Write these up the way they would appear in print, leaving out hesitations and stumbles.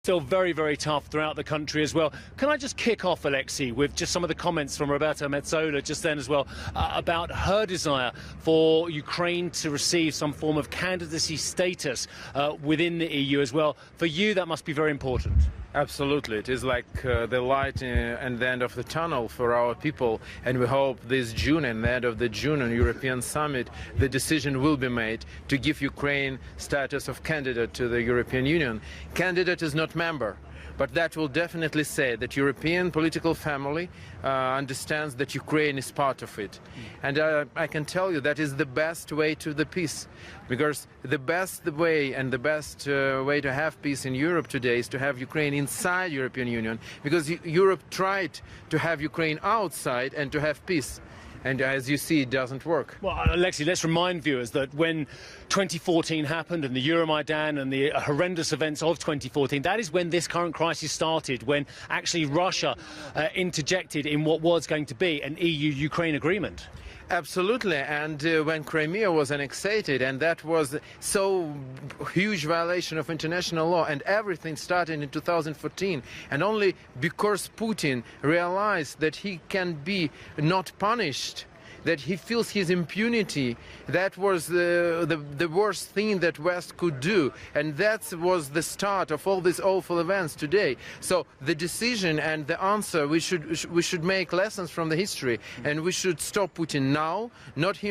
Still very, very tough throughout the country as well. Can I just kick off, Oleksiy, with just some of the comments from Roberta Metsola just then as well about her desire for Ukraine to receive some form of candidacy status within the EU as well. For you, that must be very important. Absolutely. It is like the light and the end of the tunnel for our people, and we hope this June and the end of the June on European summit the decision will be made to give Ukraine status of candidate to the European Union. Candidate is not member, but that will definitely say that European political family understands that Ukraine is part of it. And I can tell you that is the best way to the peace, because the best way and the best way to have peace in Europe today is to have Ukraine inside European Union, because Europe tried to have Ukraine outside and to have peace. And as you see, it doesn't work. Well, Oleksiy, let's remind viewers that when 2014 happened and the Euromaidan and the horrendous events of 2014, that is when this current crisis started, when actually Russia interjected in what was going to be an EU-Ukraine agreement. Absolutely, and when Crimea was annexed, and that was so huge violation of international law, and everything started in 2014, and only because Putin realized that he can be not punished, that he feels his impunity, that was the worst thing that West could do, and that was the start of all these awful events today. So the decision and the answer, we should make lessons from the history, and we should stop Putin now, not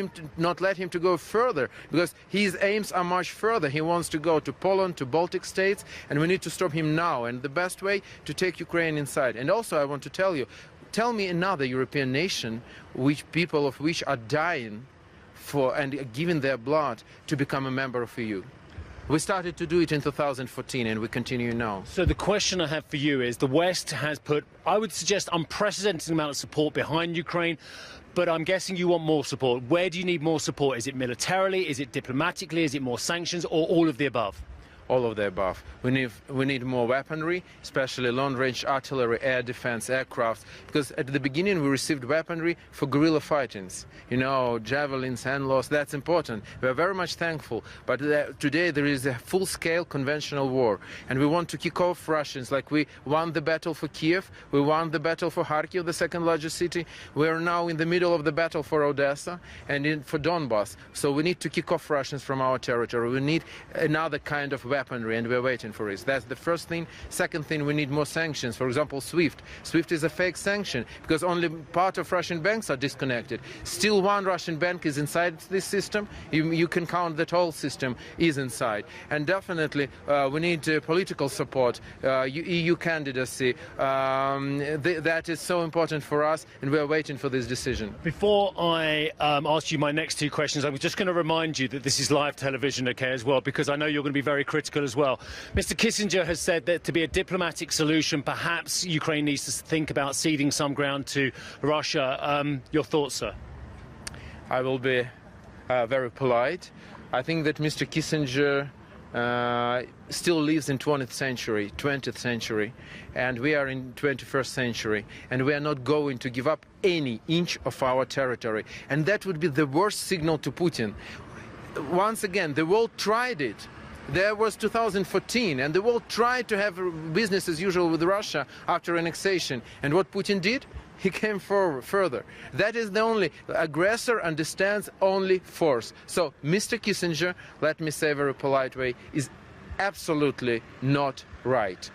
let him to go further, because his aims are much further. He wants to go to Poland, to Baltic states, and we need to stop him now, and the best way to take Ukraine inside. And also I want to tell you, tell me another European nation which people of which are dying for and giving their blood to become a member of EU. We started to do it in 2014 and we continue now. So the question I have for you is the West has put, I would suggest, unprecedented amount of support behind Ukraine, but I'm guessing you want more support. Where do you need more support? Is it militarily? Is it diplomatically? Is it more sanctions, or all of the above? All of the above. We need more weaponry, especially long-range artillery, air defense, aircraft, because at the beginning we received weaponry for guerrilla fightings, you know, javelins, handlaws. That's important. We are very much thankful, but today there is a full-scale conventional war, and we want to kick off Russians like we won the battle for Kiev, we won the battle for Kharkiv, the second largest city. We are now in the middle of the battle for Odessa and for Donbass, so we need to kick off Russians from our territory. We need another kind of weaponry, and we're waiting for it. That's the first thing. Second thing, we need more sanctions. For example, SWIFT. SWIFT is a fake sanction because only part of Russian banks are disconnected. Still one Russian bank is inside this system. You can count that whole system is inside. And definitely we need political support, EU candidacy. That is so important for us, and we're waiting for this decision. Before I ask you my next two questions, I'm just going to remind you that this is live television, okay, as well, because I know you're going to be very critical as well. Mr. Kissinger has said that to be a diplomatic solution, perhaps Ukraine needs to think about ceding some ground to Russia. Your thoughts, sir? I will be very polite. I think that Mr. Kissinger still lives in 20th century, and we are in 21st century, and we are not going to give up any inch of our territory. And that would be the worst signal to Putin. Once again, the world tried it. There was 2014, and the world tried to have business as usual with Russia after annexation. And what Putin did? He came further. That is the only aggressor understands only force. So Mr. Kissinger, let me say very polite way, is absolutely not right.